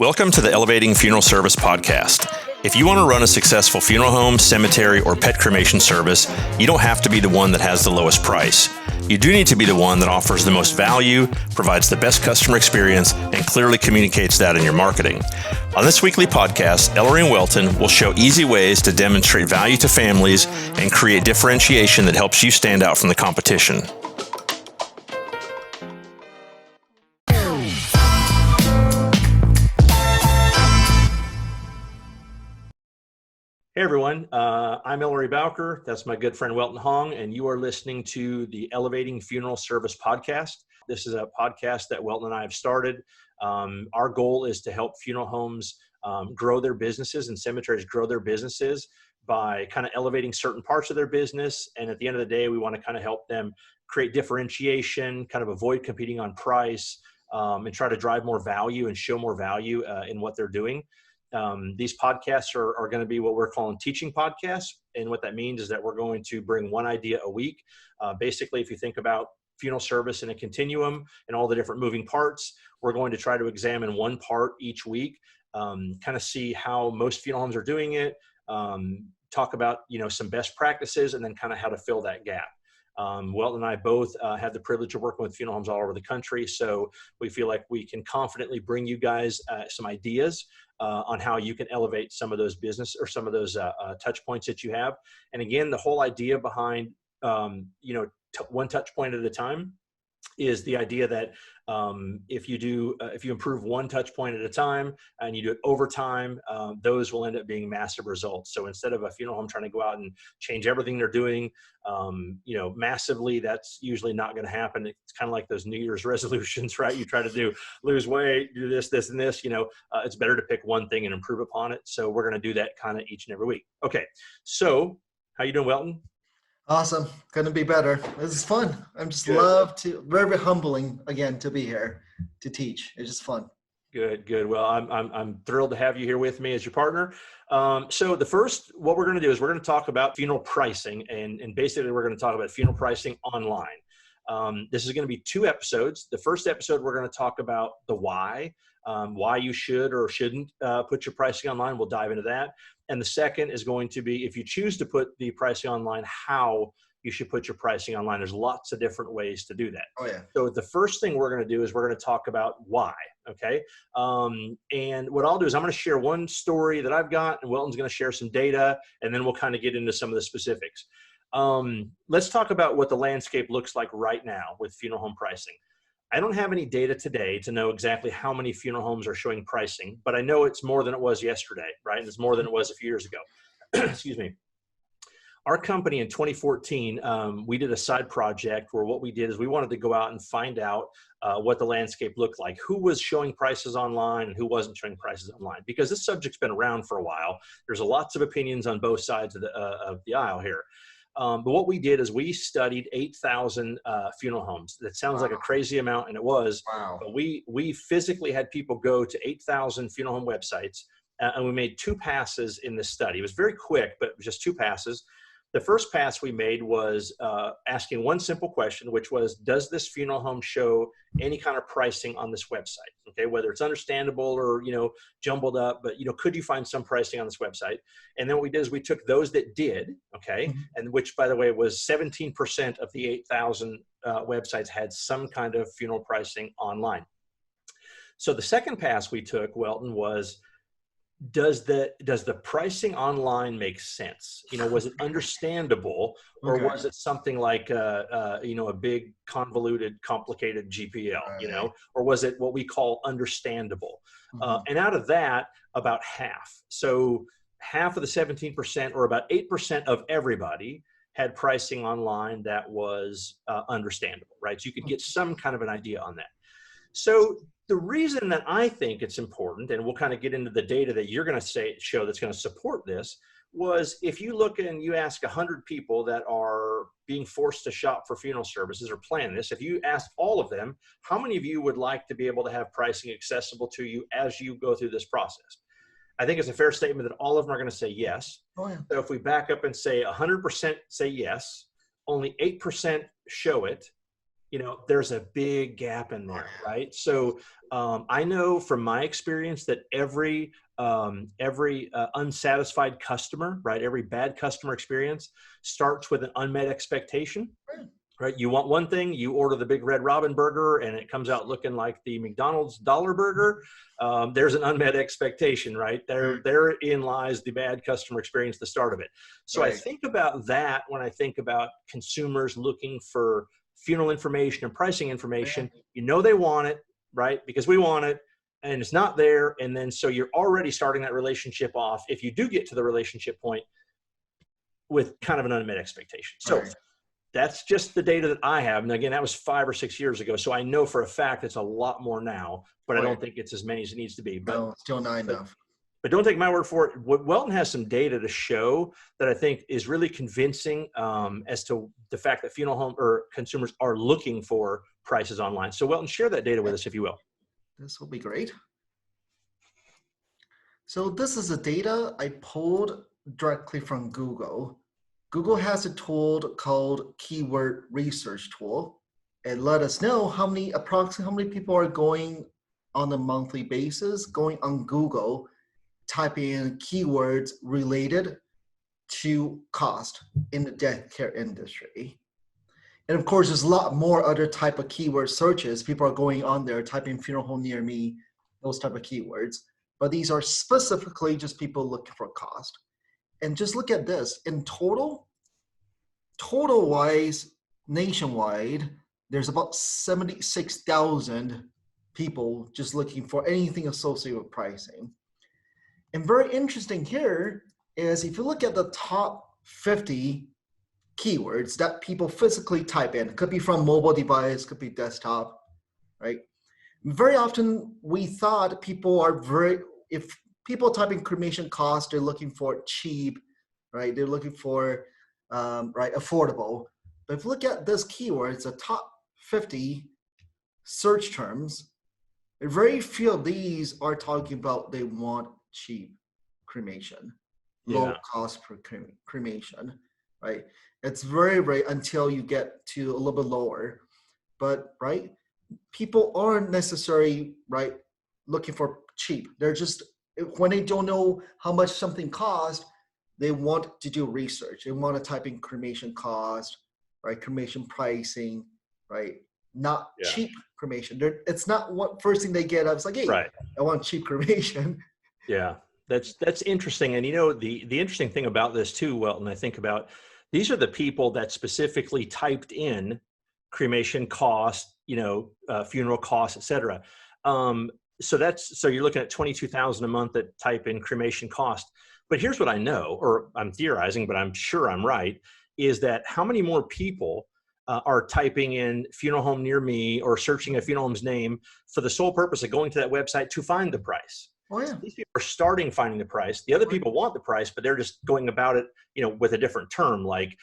Welcome to the Elevating Funeral Service podcast. If you want to run a successful funeral home, cemetery, or pet cremation service, you don't have to be the one that has the lowest price. You do need to be the one that offers the most value, provides the best customer experience, and clearly communicates that in your marketing. On this weekly podcast, Ellery and Welton will show easy ways to demonstrate value to families and create differentiation that helps you stand out from the competition. Hey everyone, I'm Ellery Bowker. That's my good friend Welton Hong, and you are listening to the Elevating Funeral Service podcast. This is a podcast that Welton and I have started. Our goal is to help funeral homes grow their businesses and cemeteries grow their businesses by kind of elevating certain parts of their business. And at the end of the day, we want to kind of help them create differentiation, kind of avoid competing on price, and try to drive more value and show more value in what they're doing. These podcasts are going to be what we're calling teaching podcasts. And what that means is that we're going to bring one idea a week. Basically, if you think about funeral service in a continuum and all the different moving parts, we're going to try to examine one part each week, kind of see how most funeral homes are doing it, talk about, some best practices, and then kind of how to fill that gap. Welton and I both have the privilege of working with funeral homes all over the country. So we feel like we can confidently bring you guys some ideas on how you can elevate some of those business or some of those touch points that you have. And again, the whole idea behind, one touch point at a time is the idea that if you improve one touch point at a time and you do it over time, those will end up being massive results. So instead of a funeral home trying to go out and change everything they're doing, massively, that's usually not going to happen. It's kind of like those New Year's resolutions, right? You try to lose weight, do this, and this, it's better to pick one thing and improve upon it. So we're going to do that kind of each and every week. Okay. So how you doing, Welton? Awesome. Couldn't be better. This is fun. I'm just very humbling again to be here to teach. It's just fun. Good. Well, I'm thrilled to have you here with me as your partner. So what we're going to do is we're going to talk about funeral pricing, and basically we're going to talk about funeral pricing online. This is going to be 2 episodes. The first episode, we're going to talk about the why you should or shouldn't put your pricing online. We'll dive into that. And the second is going to be, if you choose to put the pricing online, how you should put your pricing online. There's lots of different ways to do that. Oh, yeah. So the first thing we're going to do is we're going to talk about why. Okay. And what I'll do is I'm going to share one story that I've got, and Welton's going to share some data, and then we'll kind of get into some of the specifics. Let's talk about what the landscape looks like right now with funeral home pricing. I don't have any data today to know exactly how many funeral homes are showing pricing, but I know it's more than it was yesterday, right? And it's more than it was a few years ago. Excuse me. Our company in 2014, we did a side project where what we did is we wanted to go out and find out what the landscape looked like, who was showing prices online and who wasn't showing prices online, because this subject's been around for a while. There's lots of opinions on both sides of the aisle here. But what we did is we studied 8,000 funeral homes. That sounds like a crazy amount, and it was. Wow. But we physically had people go to 8,000 funeral home websites, and we made 2 passes in this study. It was very quick, but it was just 2 passes. The first pass we made was asking one simple question, which was, does this funeral home show any kind of pricing on this website? Okay, whether it's understandable or, jumbled up, but, could you find some pricing on this website? And then what we did is we took those that did, okay, and which, by the way, was 17% of the 8,000 websites had some kind of funeral pricing online. So the second pass we took, Welton, was, does the pricing online make sense? Was it understandable, or was it something like a big convoluted, complicated GPL, or was it what we call understandable? And out of that, about half. So half of the 17%, or about 8% of everybody, had pricing online that was understandable, right? So you could get some kind of an idea on that. So the reason that I think it's important, and we'll kind of get into the data that you're going to show that's going to support this, was if you look and you ask 100 people that are being forced to shop for funeral services or plan this, if you ask all of them, how many of you would like to be able to have pricing accessible to you as you go through this process? I think it's a fair statement that all of them are going to say yes. Oh, yeah. So if we back up and say 100% say yes, only 8% show it, there's a big gap in there, right? So I know from my experience that every unsatisfied customer, right, every bad customer experience starts with an unmet expectation. Right, you want one thing, you order the big Red Robin burger, and it comes out looking like the McDonald's dollar burger. There's an unmet expectation, right? Therein lies the bad customer experience, the start of it. So I think about that when I think about consumers looking for funeral information and pricing information. They want it, right? Because we want it, and it's not there. And then so you're already starting that relationship off, if you do get to the relationship point, with kind of an unmet expectation. So that's just the data that I have. And again, that was 5 or 6 years ago. So I know for a fact it's a lot more now, but I don't think it's as many as it needs to be. But no, still not enough. But don't take my word for it. Welton has some data to show that I think is really convincing as to the fact that funeral home or consumers are looking for prices online. So Welton, share that data with us, if you will. This will be great. So this is the data I pulled directly from Google. Google has a tool called Keyword Research Tool. And let us know approximately how many people are going on a monthly basis, going on Google, typing in keywords related to cost in the death care industry. And of course, there's a lot more other type of keyword searches. People are going on there, typing funeral home near me, those type of keywords. But these are specifically just people looking for cost. And just look at this. In total wise, nationwide, there's about 76,000 people just looking for anything associated with pricing. And very interesting here is if you look at the top 50 keywords that people physically type in, it could be from mobile device, could be desktop, right? Very often we thought if people type in cremation cost, they're looking for cheap, right? They're looking for affordable. But if you look at this keyword, it's the top 50 search terms. Very few of these are talking about they want cheap cremation, low cost per cremation, right? It's very rare until you get to a little bit lower. But people aren't necessarily looking for cheap. They're just, when they don't know how much something costs, they want to do research. They want to type in cremation cost, cremation pricing, not cheap cremation. It's not what first thing they get. I was like, hey, I want cheap cremation. Yeah, that's interesting. And the interesting thing about this too, Welton, I think about, these are the people that specifically typed in cremation cost, funeral costs, et cetera. So you're looking at 22,000 a month that type in cremation cost. But here's what I know, or I'm theorizing, but I'm sure I'm right, is that how many more people are typing in funeral home near me or searching a funeral home's name for the sole purpose of going to that website to find the price. Oh, yeah. So these people are starting finding the price. The other people want the price, but they're just going about it, with a different term, like,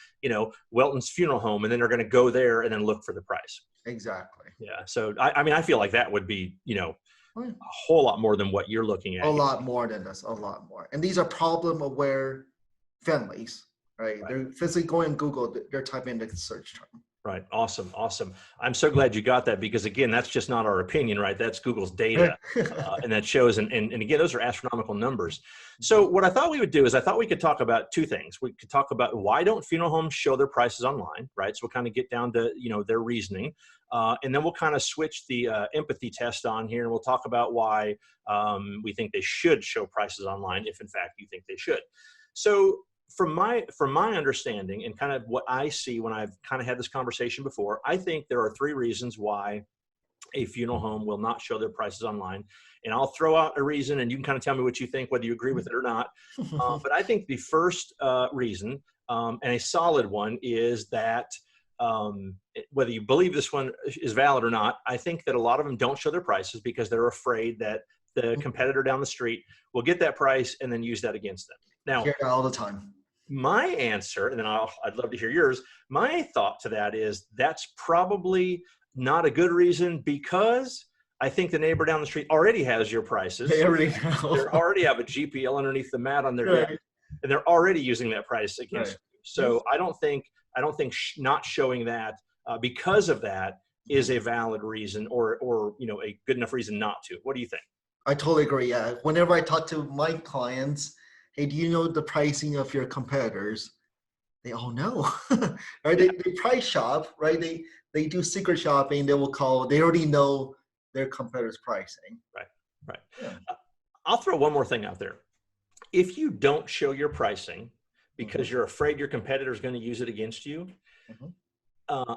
Welton's funeral home, and then they're going to go there and then look for the price. Exactly. Yeah. So I feel like that would be, a whole lot more than what you're looking at. A lot more than this, a lot more. And these are problem-aware families, right? They're physically going on Google, they're typing in the search term. Right. Awesome. I'm so glad you got that, because again, that's just not our opinion, right? That's Google's data. And that shows, and again, those are astronomical numbers. So what I thought we would do is I thought we could talk about two things. We could talk about why don't funeral homes show their prices online, right? So we'll kind of get down to, their reasoning. And then we'll kind of switch the empathy test on here, and we'll talk about why we think they should show prices online, if in fact you think they should. So from my understanding and kind of what I see when I've kind of had this conversation before, I think there are 3 reasons why a funeral home will not show their prices online. And I'll throw out a reason, and you can kind of tell me what you think, whether you agree with it or not. But I think the first reason, and a solid one, is that whether you believe this one is valid or not, I think that a lot of them don't show their prices because they're afraid that the competitor down the street will get that price and then use that against them. Now, all the time. My answer, and then I'd love to hear yours. My thought to that is that's probably not a good reason, because I think the neighbor down the street already has your prices. They already know. They already have a GPL underneath the mat on their desk, and they're already using that price against you. So I don't think not showing that because of that is a valid reason or a good enough reason not to. What do you think? I totally agree. Yeah. Whenever I talk to my clients, hey, do you know the pricing of your competitors? They all know, right? Yeah. They price shop, right? They do secret shopping. They will call. They already know their competitors' pricing. Right. Yeah. I'll throw one more thing out there. If you don't show your pricing because Mm-hmm. you're afraid your competitor is going to use it against you, Mm-hmm.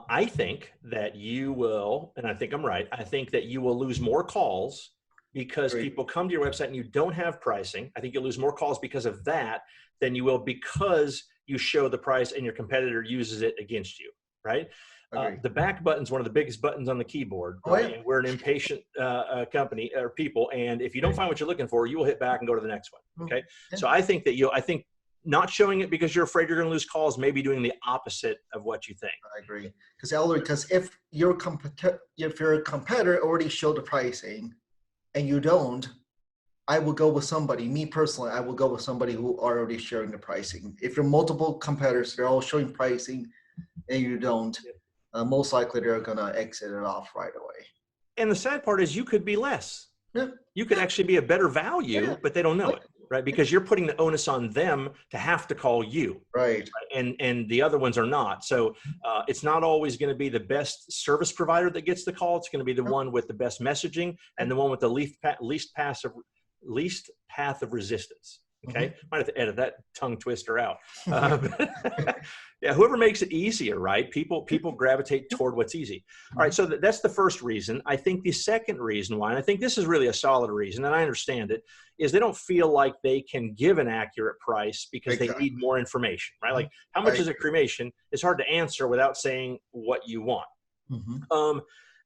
I think that you will, and I think I'm right, I think that you will lose more calls because Great. people come to your website and you don't have pricing. I think you'll lose more calls because of that than you will because you show the price and your competitor uses it against you, right? Agree. The back button is one of the biggest buttons on the keyboard, Oh right? yeah. And we're an impatient company or people, and if you don't find what you're looking for, you will hit back and go to the next one. Okay, Yeah. so I think that I think not showing it because you're afraid you're going to lose calls, maybe doing the opposite of what you think. I agree. Because if your competitor already showed the pricing and you don't, I will go with somebody. Me personally, I will go with somebody who are already sharing the pricing. If you're multiple competitors, they're all showing pricing, and you don't, most likely they're gonna exit it off right away. And the sad part is you could be less. Yeah. You could actually be a better value, Yeah. but they don't know it, right? Because you're putting the onus on them to have to call you. Right. And the other ones are not. So it's not always going to be the best service provider that gets the call. It's going to be the one with the best messaging and the one with the least path of resistance. Okay, might have to edit that tongue twister out. Yeah, whoever makes it easier, right? People gravitate toward what's easy. All right, so that's the first reason. I think the second reason why, and I think this is really a solid reason, and I understand it, is they don't feel like they can give an accurate price because they need more information, right? Like how much is a cremation? It's hard to answer without saying what you want.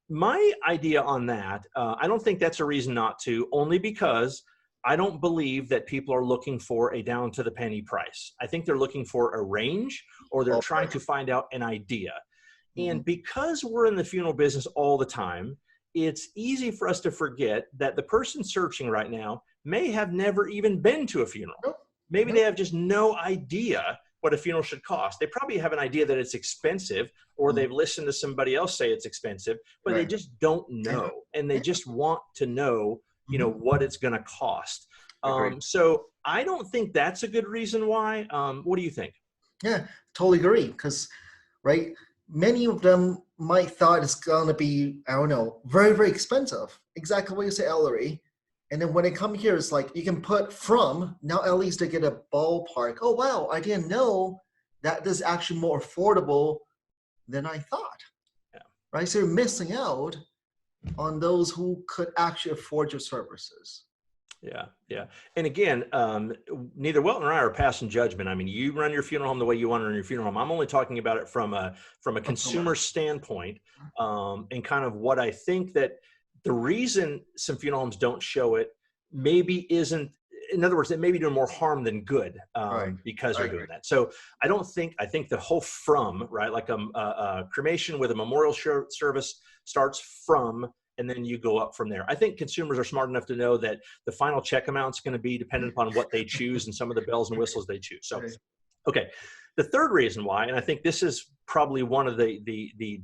My idea on that, I don't think that's a reason not to, only because I don't believe that people are looking for a down to the penny price. I think they're looking for a range or they're trying to find out an idea. And because we're in the funeral business all the time, it's easy for us to forget that the person searching right now may have never even been to a funeral. Maybe they have just no idea what a funeral should cost. They probably have an idea that it's expensive or they've listened to somebody else say it's expensive, but they just don't know. And they just want to know what it's going to cost. So I don't think that's a good reason why. What do you think? Yeah, totally agree. Because, right, many of them might thought it's going to be, I don't know, very, very expensive. Exactly what you say, Ellery. And then when they come here, it's like you can put from, now at least they get a ballpark. Oh, wow, I didn't know that this is actually more affordable than I thought. Yeah. Right? So you're missing out on those who could actually afford your services. Yeah. And again, neither Welton nor I are passing judgment. I mean, you run your funeral home the way you want to run your funeral home. I'm only talking about it from a consumer standpoint, and kind of what I think that the reason some funeral homes don't show it maybe isn't, in other words, it may be doing more harm than good because they're doing that. So I think the whole from, right, like a cremation with a memorial service starts from, and then you go up from there. I think consumers are smart enough to know that the final check amount is going to be dependent upon what they choose and some of the bells and whistles they choose. So, okay. The third reason why, and I think this is probably one of the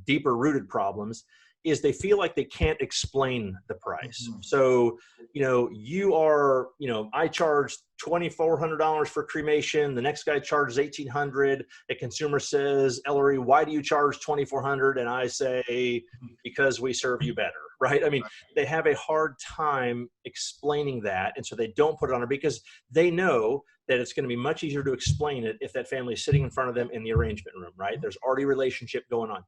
deeper rooted problems, is they feel like they can't explain the price. So, I charge $2,400 for cremation. The next guy charges $1,800. A consumer says, Ellery, why do you charge $2,400? And I say, because we serve you better, right? I mean, they have a hard time explaining that. And so they don't put it on there because they know that it's going to be much easier to explain it if that family is sitting in front of them in the arrangement room, right? There's already a relationship going on.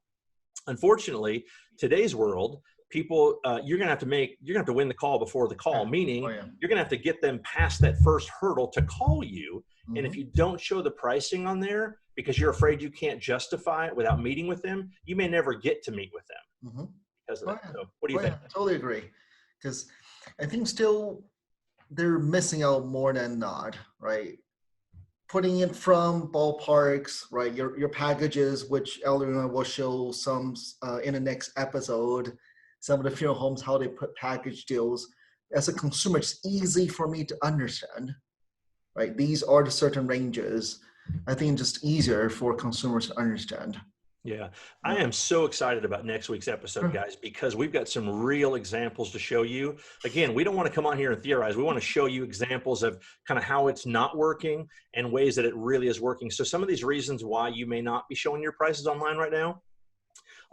Unfortunately, today's world, people, you're going to have to win the call before the call, meaning you're going to have to get them past that first hurdle to call you. And if you don't show the pricing on there because you're afraid you can't justify it without meeting with them, you may never get to meet with them because of that. So what do you think? I totally agree. Because I think still they're missing out more than not, right? Putting it from ballparks, right? Your packages, which Ellery will show some in the next episode, some of the funeral homes, how they put package deals. As a consumer, it's easy for me to understand, right? These are the certain ranges. I think it's just easier for consumers to understand. Yeah, I am so excited about next week's episode, Sure. guys, because we've got some real examples to show you. Again, we don't want to come on here and theorize. We want to show you examples of kind of how it's not working and ways that it really is working. So some of these reasons why you may not be showing your prices online right now,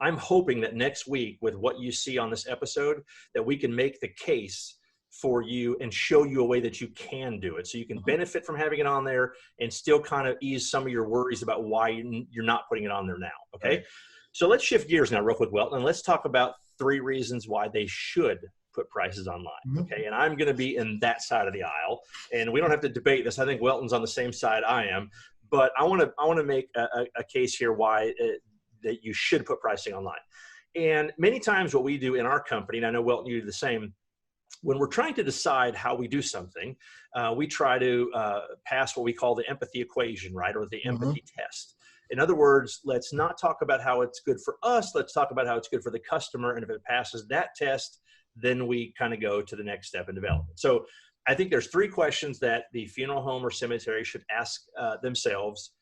I'm hoping that next week with what you see on this episode, that we can make the case for you and show you a way that you can do it. So you can benefit from having it on there and still kind of ease some of your worries about why you're not putting it on there now. Okay. Right. So let's shift gears now real quick, Welton, and let's talk about 3 reasons why they should put prices online. Okay. And I'm going to be in that side of the aisle, and we don't have to debate this. I think Welton's on the same side I am, but I want to make a case here why that you should put pricing online. And many times what we do in our company, and I know Welton, you do the same, when we're trying to decide how we do something, we try to pass what we call the empathy equation, right? Or the empathy test. In other words, let's not talk about how it's good for us. Let's talk about how it's good for the customer. And if it passes that test, then we kind of go to the next step in development. So I think there's 3 questions that the funeral home or cemetery should ask themselves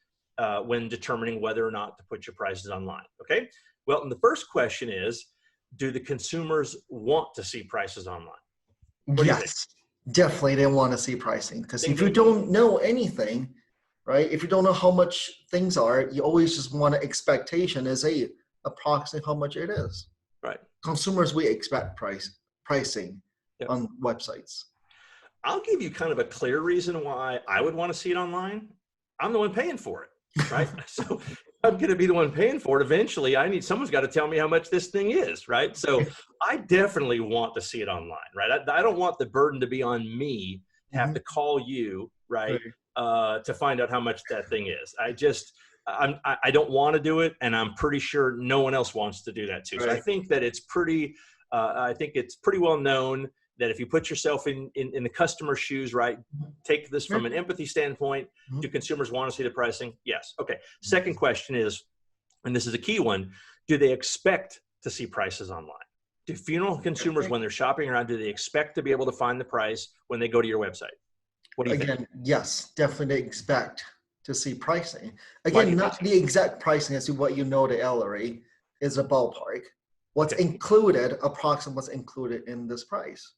when determining whether or not to put your prices online. Okay. Well, and the first question is, do the consumers want to see prices online? Yes, definitely they want to see pricing, because Ding, if you ding, ding. don't know anything, right? If you don't know how much things are, you always just want an expectation as approximately how much it is. Right. Consumers, we expect pricing Yep. on websites. I'll give you kind of a clear reason why I would want to see it online. I'm the one paying for it, right? So I'm going to be the one paying for it. Eventually, someone's got to tell me how much this thing is, right? So I definitely want to see it online, right? I don't want the burden to be on me to have to call you, right, to find out how much that thing is. I don't want to do it, and I'm pretty sure no one else wants to do that too. So I think that it's pretty well known that if you put yourself in the customer's shoes, right, take this from an empathy standpoint, do consumers want to see the pricing? Yes. Okay. Second question is, and this is a key one, do they expect to see prices online? Do funeral consumers, when they're shopping around, do they expect to be able to find the price when they go to your website? What do you think? Yes, definitely they expect to see pricing. Again, not the exact pricing as to what you know, the LRE is a ballpark. What's included, approximately what's included in this price.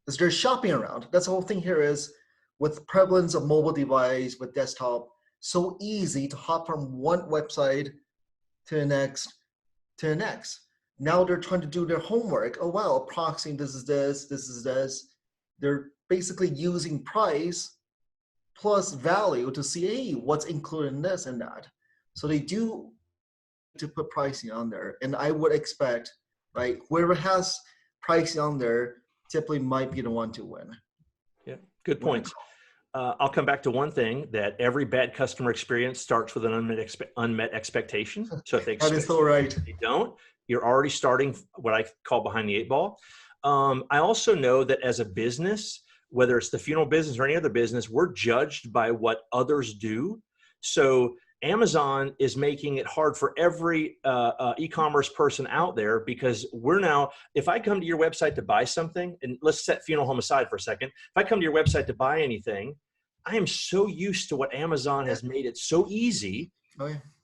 Because they're shopping around. That's the whole thing here is, with prevalence of mobile device, with desktop, so easy to hop from one website to the next, to the next. Now they're trying to do their homework. Oh, wow, approximately this is this, this is this. They're basically using price plus value to see, hey, what's included in this and that. So they do to put pricing on there. And I would expect, right, whoever has pricing on there typically might be the one to win. Yeah, good points. I'll come back to one thing, that every bad customer experience starts with an unmet expectation. So if they expect, that is so right. If they don't, you're already starting what I call behind the 8 ball. I also know that as a business, whether it's the funeral business or any other business, we're judged by what others do. So Amazon is making it hard for every e-commerce person out there, because we're now, if I come to your website to buy something, and let's set funeral home aside for a second, if I come to your website to buy anything, I am so used to what Amazon has made it so easy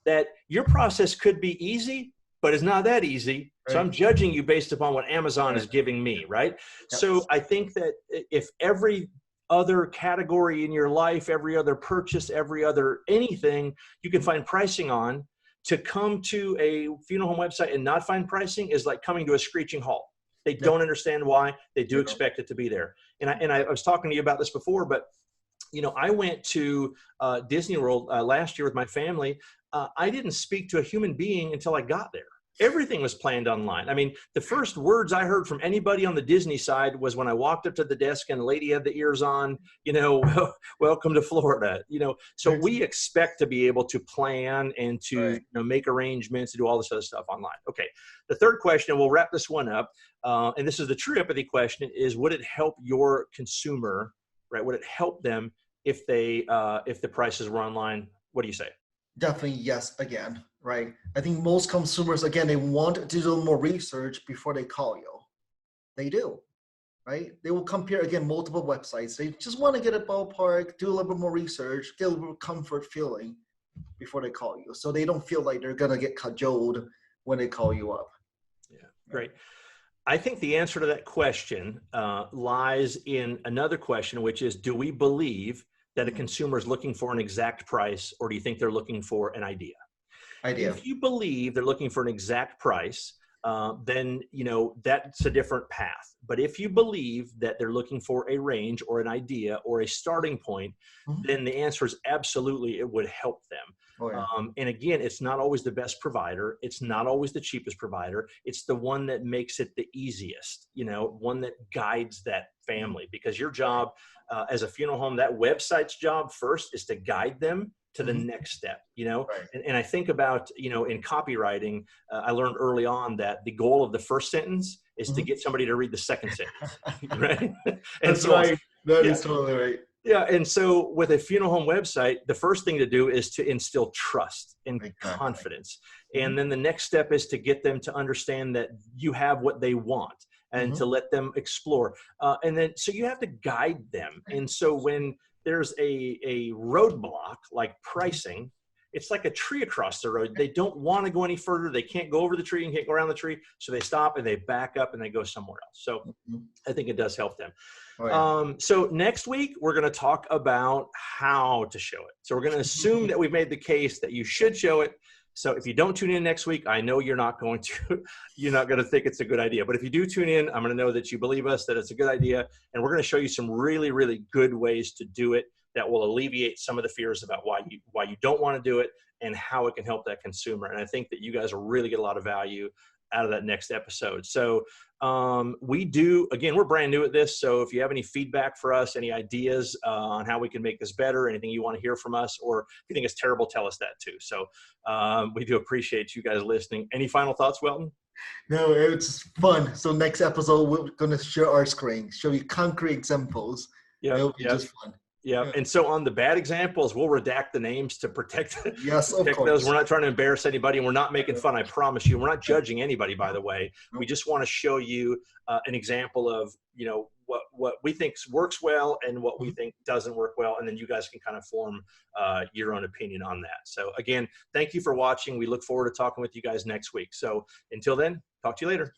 that your process could be easy, but it's not that easy. So I'm judging you based upon what Amazon is giving me, right? So I think that if every other category in your life, every other purchase, every other anything you can find pricing on, to come to a funeral home website and not find pricing is like coming to a screeching halt. They don't understand why. They do expect it to be there. And I was talking to you about this before, but you know, I went to Disney World last year with my family. I didn't speak to a human being until I got there. Everything was planned online. I mean, the first words I heard from anybody on the Disney side was when I walked up to the desk and the lady had the ears on, you know, welcome to Florida, you know. So we expect to be able to plan and to you know, make arrangements to do all this other stuff online. Okay. The third question, and we'll wrap this one up, and this is the true empathy question, is would it help your consumer, right? Would it help them if they if the prices were online? What do you say? Definitely yes, again, right? I think most consumers, again, they want to do more research before they call you. They do, right? They will compare, again, multiple websites. They just want to get a ballpark, do a little bit more research, get a little bit of comfort feeling before they call you, so they don't feel like they're gonna get cajoled when they call you up. Yeah, great. I think the answer to that question lies in another question, which is, do we believe that a consumer is looking for an exact price, or do you think they're looking for an idea? If you believe they're looking for an exact price, then that's a different path. But if you believe that they're looking for a range or an idea or a starting point, then the answer is absolutely it would help them. Oh, yeah. And again, it's not always the best provider. It's not always the cheapest provider. It's the one that makes it the easiest, one that guides that family. Because your job as a funeral home, that website's job first is to guide them to the next step, Right. and I think about, in copywriting, I learned early on that the goal of the first sentence is to get somebody to read the second sentence, right? And That's so, right. That is totally right. Yeah. And so with a funeral home website, the first thing to do is to instill trust and confidence. And then the next step is to get them to understand that you have what they want and to let them explore. And then, so you have to guide them. And so when there's a roadblock like pricing, it's like a tree across the road. They don't want to go any further. They can't go over the tree and can't go around the tree. So they stop and they back up and they go somewhere else. So I think it does help them. Oh, yeah. So next week, we're going to talk about how to show it. So we're going to assume that we've made the case that you should show it. So if you don't tune in next week, I know you're not going to think it's a good idea. But if you do tune in, I'm going to know that you believe us, that it's a good idea. And we're going to show you some really, really good ways to do it that will alleviate some of the fears about why you don't want to do it and how it can help that consumer. And I think that you guys will really get a lot of value out of that next episode. So we're brand new at this. So if you have any feedback for us, any ideas on how we can make this better, anything you want to hear from us, or if you think it's terrible, tell us that too. So we do appreciate you guys listening. Any final thoughts, Welton? No, it's fun. So next episode, we're going to share our screen, show you concrete examples. Yeah, it'll be just fun. Yeah. And so on the bad examples, we'll redact the names to protect those. We're not trying to embarrass anybody, and we're not making fun. I promise you. We're not judging anybody, by the way. We just want to show you an example of, what we think works well and what we think doesn't work well. And then you guys can kind of form your own opinion on that. So again, thank you for watching. We look forward to talking with you guys next week. So until then, talk to you later.